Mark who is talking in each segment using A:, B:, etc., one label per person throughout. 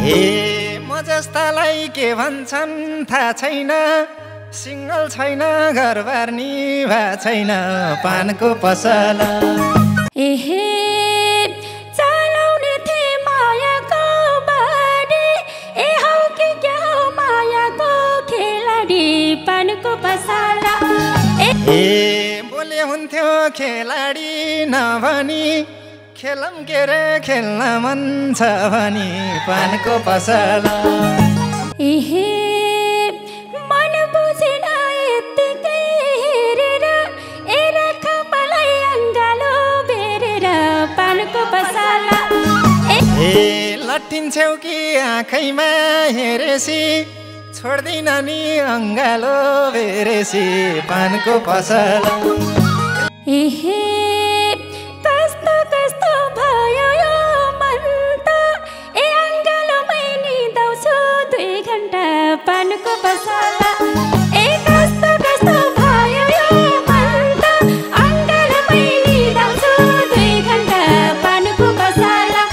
A: हे म जस्तालाई के भन्छन् थाहा छैन, सिङ्गल छैन घरबार नि भा छैन पानको पसला।
B: एहे चलाउने थिए मायाको बारी, ए हौ कि क्या हौ मायाको खेलाडी पानको पसला।
A: ए बोले हुन्थ्यो खेलाडी नभनी, खेलम के रे खेल्न मन छ भनी पानको पसला।
B: एहे मन बुझेन यत्तिकै हेरेर, ए राख मलाई अङ्गालो बेरेर पानको पसला।
A: ए लट्टिन्छौ कि आँखैमा हेरेसी, छोड्दिन नि अङ्गालो बेरेसी पानको पसला।
B: एहे कस्तो कस्तो भयो यो मन त, ए अङ्गालोमै निदाउँछु 2 घण्टा पानको पसला। ए कस्तो कस्तो भयो यो मन त, अङ्गालोमै निदाउँछु 2 घण्टा पानको पसला।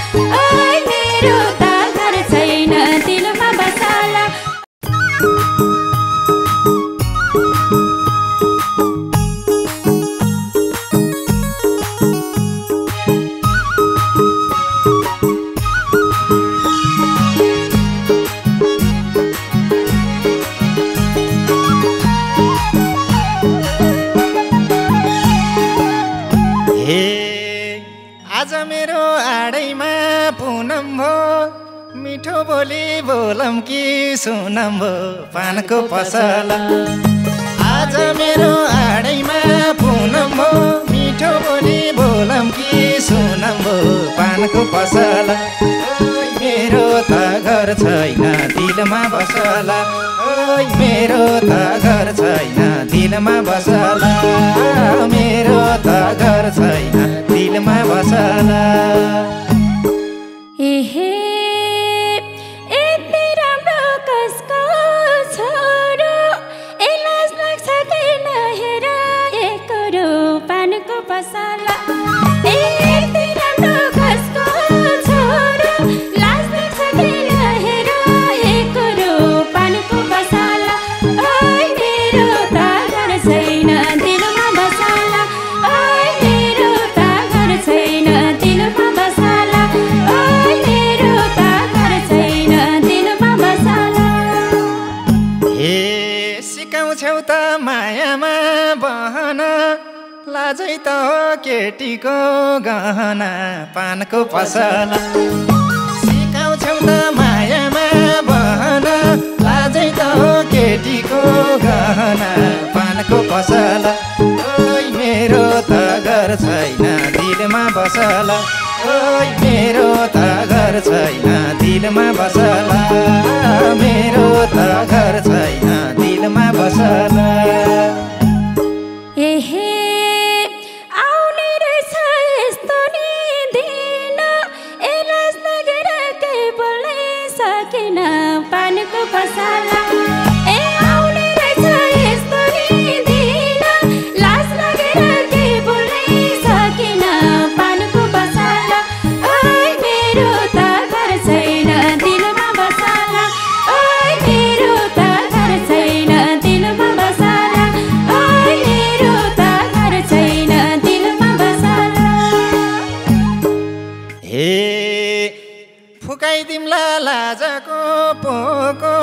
B: ओइ मेरो त घर छैन दिलमा बसला।
A: आज मेरो आडैमा पुनम भो, मिठो बोली बोलम कि सुनम भो पानको पसला। आज मेरो आडैमा पुनम भो, मिठो बोली बोलम कि सुनम भो पानको पसला। ओइ मेरो त घर छैन दिलमा बसला, ओइ मेरो त घर छैन दिलमा बसला, मेरो त घर छैन दिलमा बसला।
B: एहे यति राम्रो कसको छोरो, ए लाज लाग्छ कि नहेर एकरो पानको पसला। ए यति राम्रो कसको छोरो, लाज लाग्छ कि नहेर एकरो पानको पसला। ओइ मेरो त घर छैन दिलमा बसला, ओइ मेरो त घर छैन दिलमा बसला, ओइ मेरो त घर छैन दिलमा बसला।
A: हे सिकाउँछौ त मायामा बहन, लाजै त हो केटीको गहना पानको पसला। सिकाउँछौ त मायामा बहन, लाजै त हो केटीको गहना पानको पसला। ओइ मेरो त घर छैन दिलमा बसला, ओइ मेरो त घर छैन दिलमा बसला, मेरो त घर छैन दिलमा बसला।
B: एहे आउने रहेछ यस्तो नि दिन, ए लाज लागेर केही बोल्नै सकेन पानको पसला। ए आउने रहेछ यस्तो नि दिन, लाज लागेर केही बोल्नै सकेन पानको पसला। ओइ मेरो त घर छैन दिलमा बसला, ओइ मेरो त घर छैन दिलमा बसला, ओइ मेरो त घर छैन दिलमा बसला।
A: हे फुकाइदिम्ला लाजको पोको,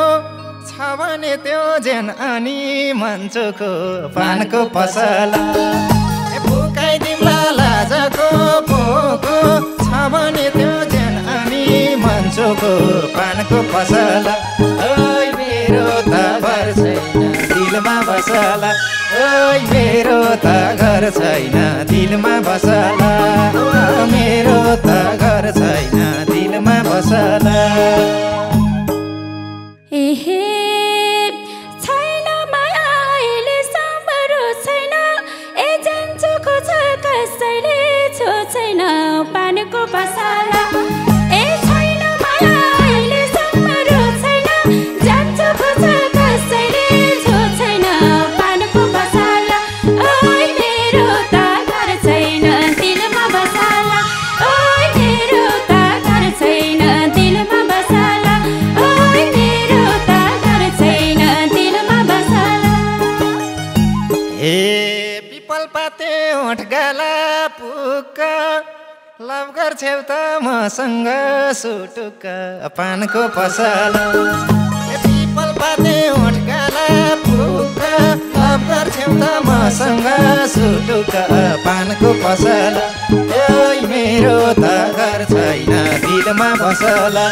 A: छ भने त्यो जेन अनि मन्चोको पानको पसला। फुकाइदिम्ला लाजको पोको, छ भने त्यो जेन अनि मन्चोको पानको पसला। ओइ मेरो त घर छैन दिलमा बसला, ओइ मेरो त घर छैन दिलमा बसला, मेरो त घर छैन दिलमा बसला।
B: एहे छैन माया अहिलेसम्म रो छैन, ए जान्छु खोज कसैले छो छैन पानको पसला। ए छैन माया अहिलेसम्म रो छैन, जान्छु खोज कसैले छो छैन पानको पसला। ओइ मेरो त घर छैन दिलमा बसला, ओइ मेरो त घर छैन दिलमा बसला।
A: लभ गर्छौ त मसँग सुटुक्क पानको पसला पिपल पाते ओठगाला फुक्क लभ गर्छौ त मसँग सुटुक्क पानको पसला ओइ मेरो त घर छैन दिलमा बसला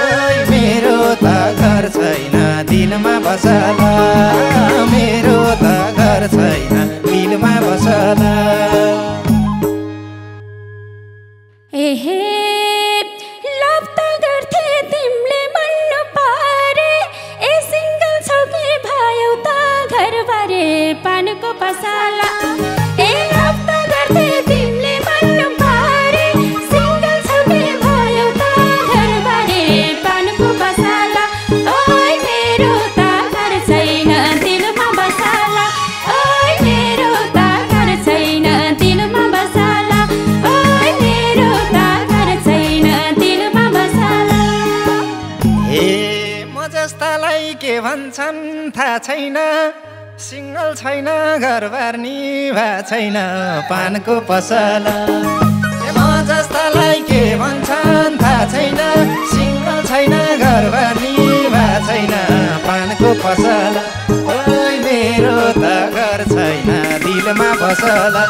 A: ओइ मेरो त घर छैन दिलमा बसला मेरो त घर छैन दिलमा बसला
B: एहे लभ त गर्थे तिमीले मन पारे ए सिंगल छौ कि भयो त घरबारे पानको पसला ए लभ त गर्थे तिमीले मन पारे सिंगल छौ कि भयो त घरबारे पानको पसला ओइ मेरो त घर छैन दिलमा बसला ओइ मेरो त घर छैन दिलमा बसला ओइ मेरो त घर छैन दिलमा बसला
A: ए म जस्तालाई के भन्छन् थाहा छैन सिंगल छैन घरबार निभा छैन पानको पसला ए म जस्तालाई के भन्छन् थाहा छैन सिंगल छैन घरबार निभा छैन पानको पसला ओइ मेरो त घर छैन दिलमा बसला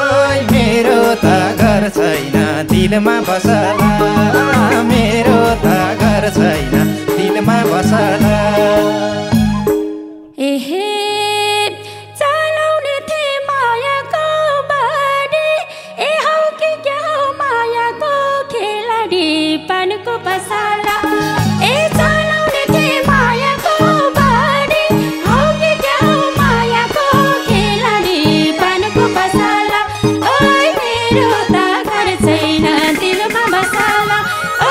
A: ओइ मेरो त घर छैन दिलमा बसला मेरो त घर छैन दिलमा बसला
B: एहे चलाउने थिए मायाको बाडी ए हौ कि क्या हौ मायाको खेलाडी पानको पसला ए चलाउने थिए मायाको बाडी हौ कि क्या हौ मायाको खेलाडी पानको पसला ओइ मेरो त घर छैन दिलमा बसला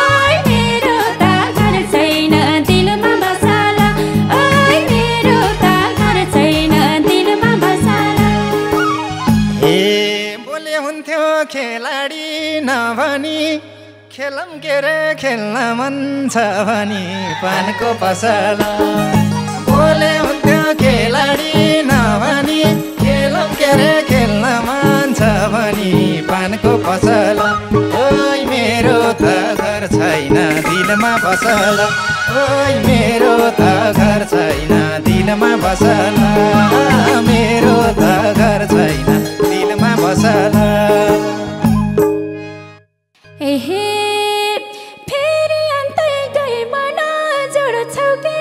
B: ओइ मेरो त घर छैन दिलमा बसला ओइ मेरो त घर छैन दिलमा बसला
A: ए बोले हुन्थ्यो खेलाडी नभनी खेलम के रे खेल्न मन छ भनी पानको पसला बोले हुन्थ्यो खेलाडी नभनी खेलम के रे खेल्न मन छ भनी पानको पसला ओइ मेरो त घर छैन दिलमा बसला ओइ मेरो त घर छैन दिलमा बसला मेरो त घर छैन दिलमा बसला
B: एहे फेरि अन्तै गई मन जोड्छौ कि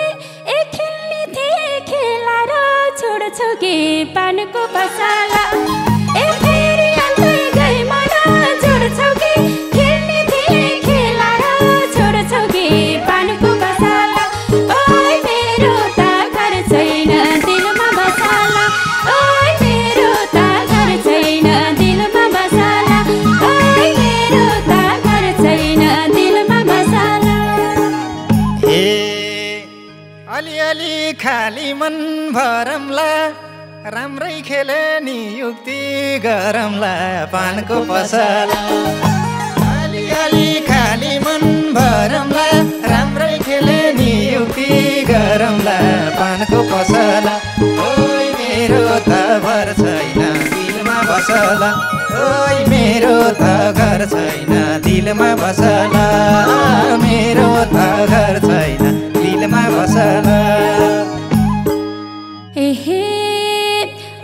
B: ए खेल्ने थिए खेला र छोड्छौ कि पानको पसला ए फेरि अन्तै गई मन जोड्छौ कि खेल्ने थिए खेला र छोड्छौ कि पानको पसला ओइ मेरो त घर छैन दिलमा बसला ओइ मेरो त घर छैन दिलमा बसला ओइ मेरो त घर छैन दिलमा बसला
A: ए अलिअलि खाली मन भरमला राम्रै खेले नि युक्ति गरमला पानको पसला अलिअलि खाली मन भरमला राम्रै खेले नि युक्ति गरमला पानको पसला ओइ मेरो त घर छैन दिलमा बसला ओइ मेरो त घर छैन दिलमा बसला मेरो त घर छैन दिलमा बसला
B: एहे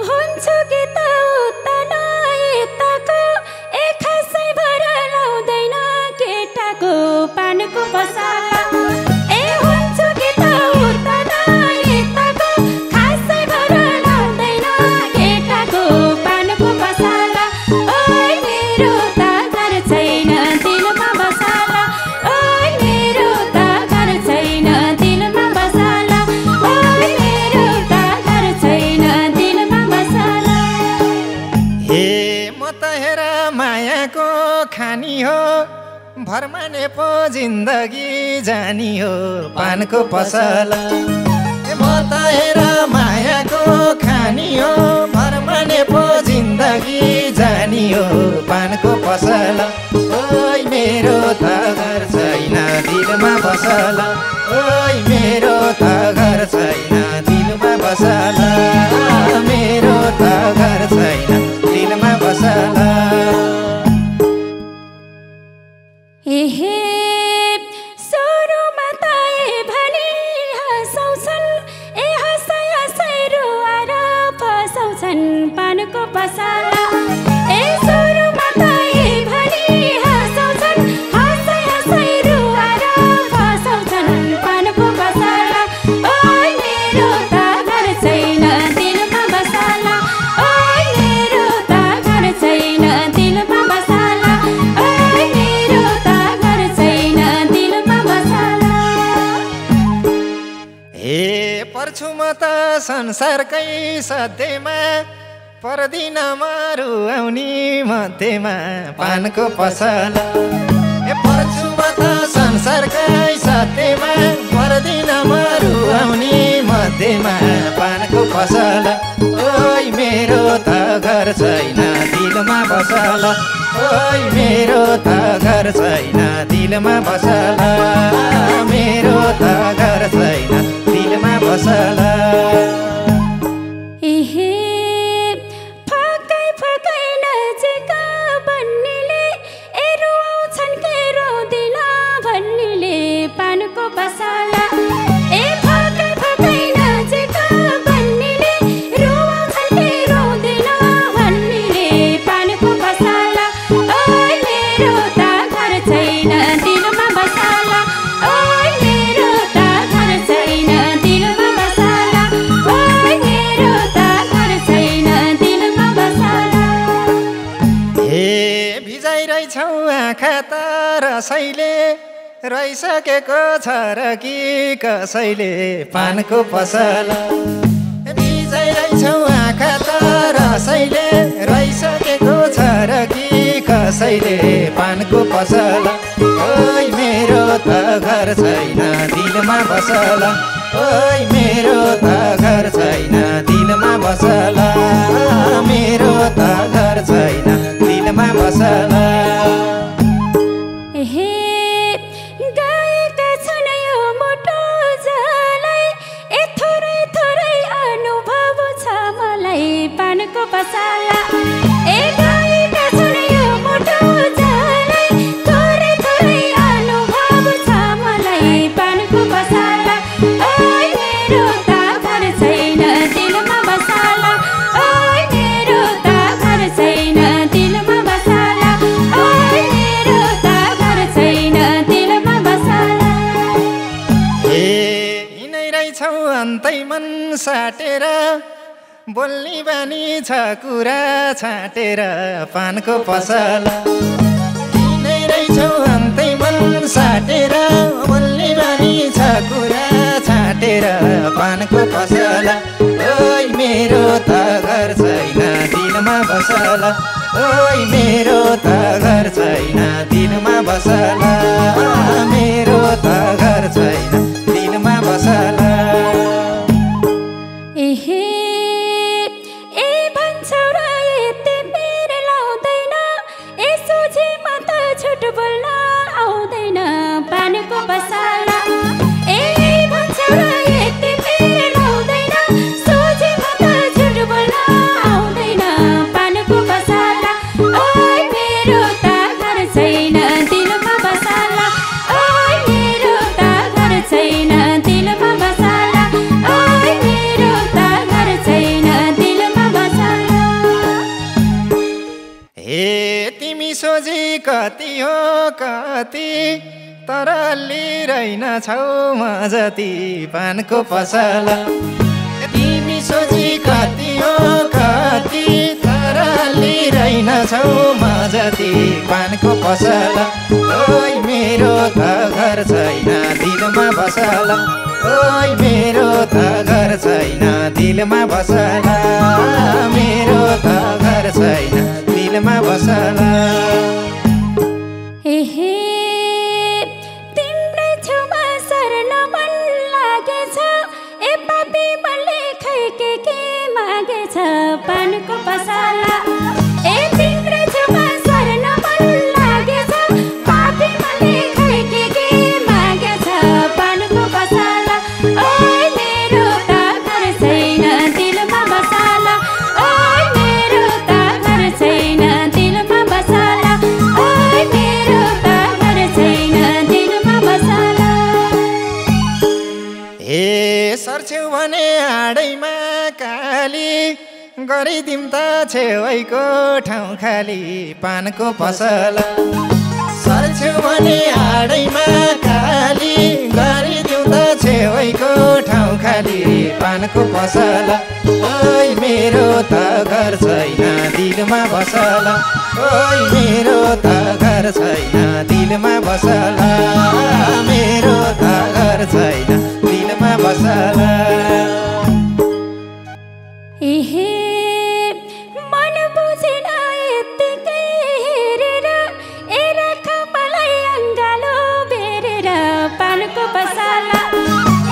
B: हुन्छ कि त उता न यताको ए खासै भर लाउँदैन केटाको पानको पसला ए हुन्छ कि त उता न यताको खासै भर लाउँदैन केटाको पानको पसला ओइ मेरो त घर छैन दिलमा बसला ओइ मेरो त घर छैन दिलमा बसला ओइ मेरो त घर छैन दिलमा बसला
A: हे म त हेर मायाको खानी हो भरमाने पो जिन्दगी जानी हो पानको पसला ए म त हेर मायाको खानी हो भरमाने पो जिन्दगी जानी हो पानको पसला ओइ मेरो त घर छैन दिलमा बसला ओइ मेरो त घर छैन दिलमा बसला मेरो त घर छैन दिलमा बसला
B: पसाला ए सुरुमा त यही भनी हँसाउँछन् हँसाइ हँसाइ रुवाएर फसाउँछन् पानको पसाला ओइ मेरो त घर छैन दिलमा बसाला ओइ मेरो त घर छैन दिलमा बसाला ओइ मेरो त घर छैन दिलमा बसाला
A: हे पर्छु म त संसारकै सध्यमा पर्दिन मरु आउनी मध्येमा पानको पसला ए पर्छु म त संसारकै सत्यमा पर्दिन मरु आउनी मध्येमा पानको पसला ओइ मेरो त घर छैन दिलमा बसला ओइ मेरो त घर छैन दिलमा बसला मेरो त घर छैन दिलमा बसला
B: एहे फकै फकै नजिका भन्नेले ए रुवाउँछन् के रोदिन भन्नेले पानको पसाला ए फकै फकै नजिका भन्नेले रुवाउँछन् के रोदिन भन्नेले पानको पसाला ओइ मेरो त घर छैन दिलमा बसाला ओइ मेरो त घर छैन दिलमा बसाला ओइ मेरो त घर छैन दिलमा बसाला
A: हे भिजाइरहेछौ आँखा त रसैले रहिसकेको छ र कि कसैले पानको पसला भिजाइरहेछौ आँखा त रसैले रहिसकेको छ र कि कसैले पानको पसला ओइ मेरो त घर छैन दिलमा बसला ओइ मेरो त घर छैन दिलमा बसला मेरो त घर छैन दिलमा बसला
B: एहे गाएका छन् यो मोटो जलाई ए थोरै थोरै अनुभव छ मलाई पानको पसाला ए गाएका छन् यो मोटो जलाई थोरै थोरै अनुभव छ मलाई पानको पसाला ओइ मेरो त घर छैन दिलमा बसाला ओइ मेरो त घर छैन दिलमा बसाला ओइ मेरो त घर छैन दिलमा बसाला
A: हे हिँडै रहेछौ अन्तै मन साटेर बोल्ने बानी छ कुरा छाटेर पानको पसला हिँडै रहेछौ अन्तै मन साटेर बोल्ने बानी छ कुरा छाटेर पानको पसला ओइ मेरो त घर छैन दिलमा बसला ओइ मेरो त घर छैन दिलमा बसला मेरो त घर छैन दिलमा बसला
B: एहे ए भन्छौ र यति मेरो लाउँदैन ए सोझे म त झुट बोल्न आउँदैन पानको पसाला ए भन्छौ र यति मेरो लाउँदैन सोझे म त झुट बोल्न आउँदैन पानको पसाला ओइ मेरो त घर छैन दिलमा बसाला ओइ मेरो त घर छैन दिलमा बसाला ओइ मेरो त घर छैन दिलमा बसाला
A: हे तिमी सोझी कति हो कति तर लिइरहेन छौ म जति पानको पसला तिमी सोझी कति हो कति तर लिइरहेन छौ म जति पानको पसला ओइ मेरो त घर छैन दिलमा बसला ओइ मेरो त घर छैन दिलमा बसला मेरो त घर छैन दिलमा बसला
B: एहे तिम्रै छेउमा सर्न मन लागेछ ए पापी मनले खै के मागेछ पानको पसाला ए तिम्रै छेउमा सर्न मन लागेछ पापी मनले खै के मागेछ पानको पसाला ओइ मेरो त घर छैन दिलमा बसाला ओइ मेरो त घर छैन दिलमा बसाला ओइ मेरो त घर छैन दिलमा बसाला
A: हे सर्छौ भने आडैमा काली गरिदिउँ त छेउको ठाउँ खाली पानको पसल सर्छौ भने आडैमा खाली गरिदिउँ त छेउको ठाउँ खाली पानको पसल ओइ मेरो त घर छैन दिलमा बसल ओइ मेरो त घर छैन दिलमा बसल मेरो त घर छैन दिलमा बसल
B: एहे मन बुझेन यत्तिकै हेरेर ए राख मलाई अङ्गालो बेरेर पानको पसला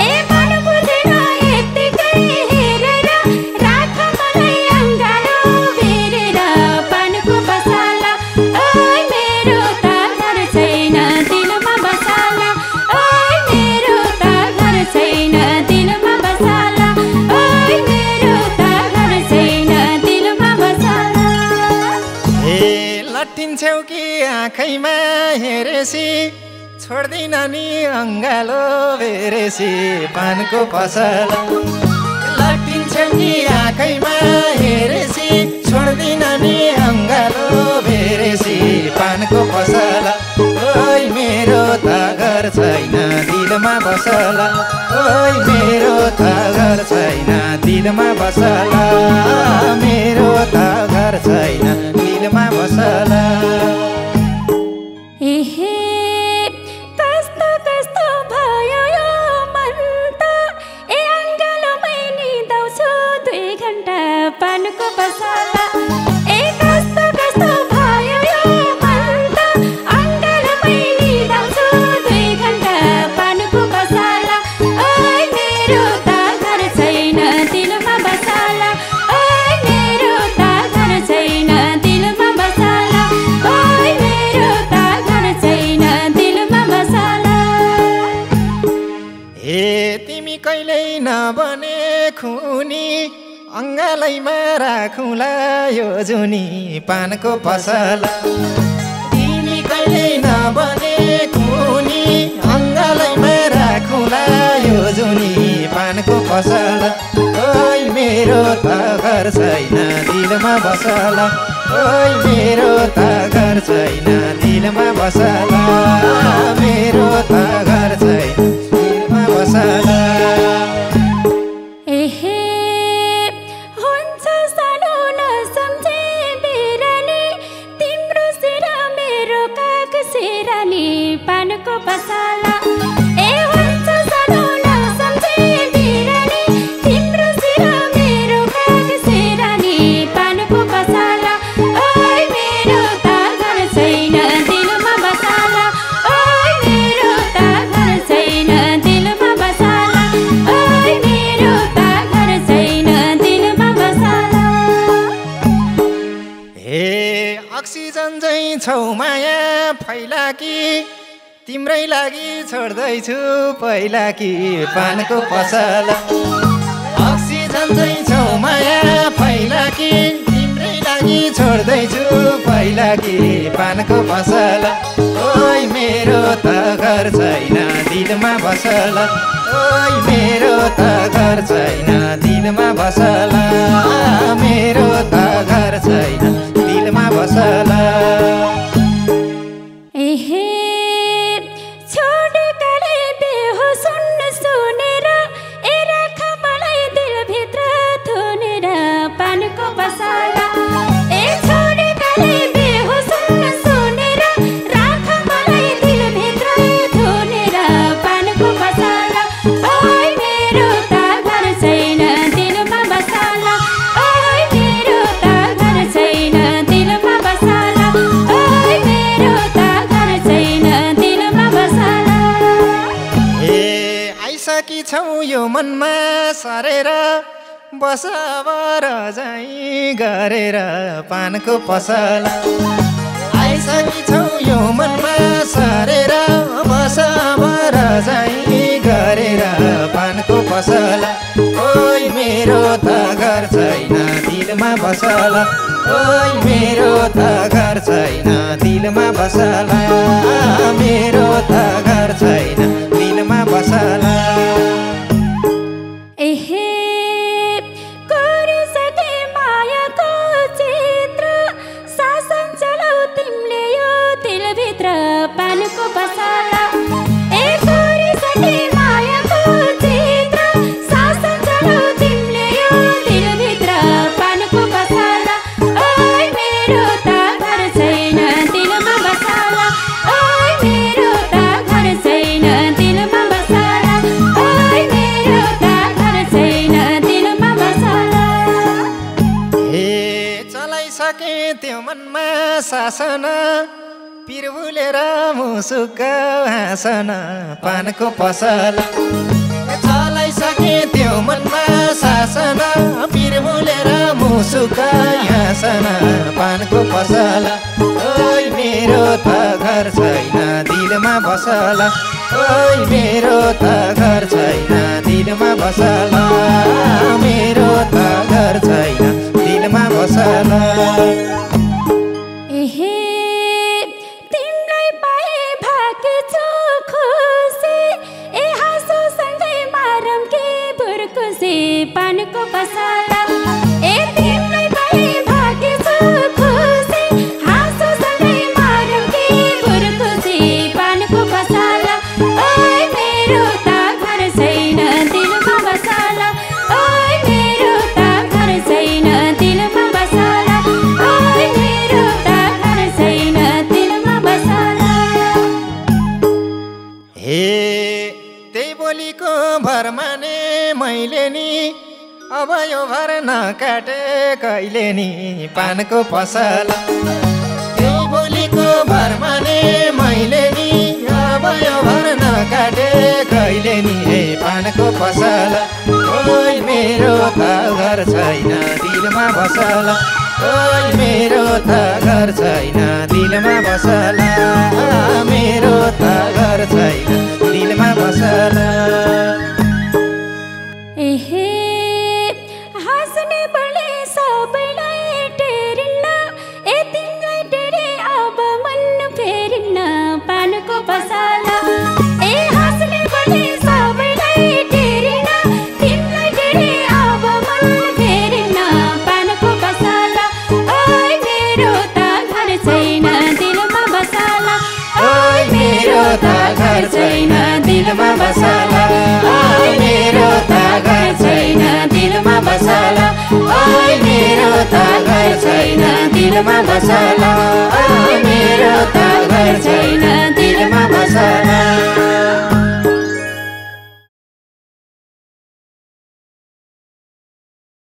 B: ए मन बुझेन यत्तिकै हेरेर राख मलाई अङ्गालो बेरेर पानको पसला ओइ मेरो त घर छैन दिलमा बसला ओइ मेरो त घर छैन दिलमा बसला ओइ मेरो त घर छैन दिलमा बसला
A: लट्टिन्छौ कि आँखैमा हेरेसी छोड्दिन नि अङ्गालो बेरेसी पानको पसल लट्टिन्छौ कि आँखैमा हेरेसी छोड्दिन नि अङ्गालो बेरेसी पानको पसल ओइ मेरो त घर छैन दिलमा बसल ओइ मेरो त घर छैन दिलमा बसल मेरो त घर छैन दिलमा बसल
B: एहे कस्तो कस्तो भयो यो मन त ए अङ्गालोमै निदाउँछु 2 घण्टा पानको पसला ए कस्तो कस्तो भयो यो मन त अङ्गालोमै निदाउँछु 2 घण्टा पानको पसला ओइ मेरो त घर छैन दिलमा बसला ओइ मेरो त घर छैन दिलमा बसला ओइ मेरो त घर छैन दिलमा बसला
A: ए तिमी कहिल्यै नबने खुनी अङ्गालैमा राखुला यो जुनी पानको पसल तिमी कहिल्यै नबने खुनी अङ्गालैमा राखुला यो जुनी पानको पसल ओइ मेरो त घर छैन दिलमा बसल ओइ मेरो त घर छैन दिलमा बसल मेरो त घर छैन दिलमा बसल
B: एहे हुन्छ सानो नसम्झे बिरानी तिम्रो शिर मेरो काग सिरानी पानको पसला ए हुन्छ सानो नसम्झे बिरानी तिम्रो शिर मेरो काग सिरानी पानको पसला ओइ मेरो त घर छैन दिलमा बसला ओइ मेरो त घर छैन दिलमा बसला ओइ मेरो त घर छैन दिलमा बसला
A: हे अक्सिजन झैँ छौ माया फैला कि तिम्रै लागि छोड्दैछु पहिला कि पानको पसल अक्सिजन झैँ छौ माया फैला कि तिम्रै लागि छोड्दैछु पहिला कि पानको पसल ओइ मेरो त घर छैन दिलमा बसल ओइ मेरो त घर छैन दिलमा बसल मेरो त घर छैन दिलमा बसल
B: एहे छोडेकाले बेहोस हुन सुनेर ए राख मलाई दिलभित्र थुनेर पानको पसला ए छोडेकाले बेहोस हुन सुनेर राख मलाई दिलभित्र थुनेर पानको पसला ओइ मेरो त घर छैन दिलमा बसला ओइ मेरो त घर छैन दिलमा बसला ओइ मेरो त घर छैन दिलमा बसला
A: ए आइसकी छौ यो मनमा सरेर बस बर झैँ गरेर पानको पसल आइसकी छौ यो मनमा सरेर बस बर झैँ गरेर पानको पसल ओइ मेरो त घर छैन दिलमा बसल ओइ मेरो त घर छैन दिलमा बसल मेरो त घर छैन दिलमा बसल
B: एहे कोरिसके मा
A: शासन पिरबुलेर मुसुक हाँसन पानको पसल चलाइसके त्यो मनमा शासन पिरबुलेर मुसुक हाँसन पानको पसल ओइ मेरो त घर छैन दिलमा बसल ओइ मेरो त घर छैन दिलमा बसल मेरो त घर छैन दिलमा बसल
B: एहे तिमीलाई पाए भाग्छु खुसी ए हाँसो सँगै मारम के बुर्कुसी पानको पसला ए तिमीलाई पाए भाग्छु खुसी हाँसो सँगै मारम के बुर्कुसी पानको पसला ओइ मेरो त घर छैन दिलमा बसला ओइ मेरो त घर छैन दिलमा बसला ओइ मेरो त घर छैन दिलमा बसला
A: हे त्यही बोलीको भरमा ने मैले नि अब यो भर नकाटे कहिले नि पानको पसल त्यही बोलीको भरमा ने मैले नि अब यो भर नकाटे कहिले नि हे पानको पसल ओइ मेरो त घर छैन दिलमा बसल ओइ मेरो त घर छैन दिलमा बसल मेरो त घर छैन दिलमा बसल
B: एहे हाँस्ने बोले सबैलाई टेरिन्न ए तिमीलाई टेरे अब मन फेरिन्न पानको पसला ए हाँस्ने बोले सबैलाई टेरिन्न तिमीलाई टेरे अब मन फेरिन्न पानको पसला ओइ मेरो त घर छैन दिलमा बसला
A: ओइ मेरो त घर छैन दिलमा बसला ओइ मेरो त घर छैन दिलमा बसला ओइ मेरो त घर छैन दिलमा बसला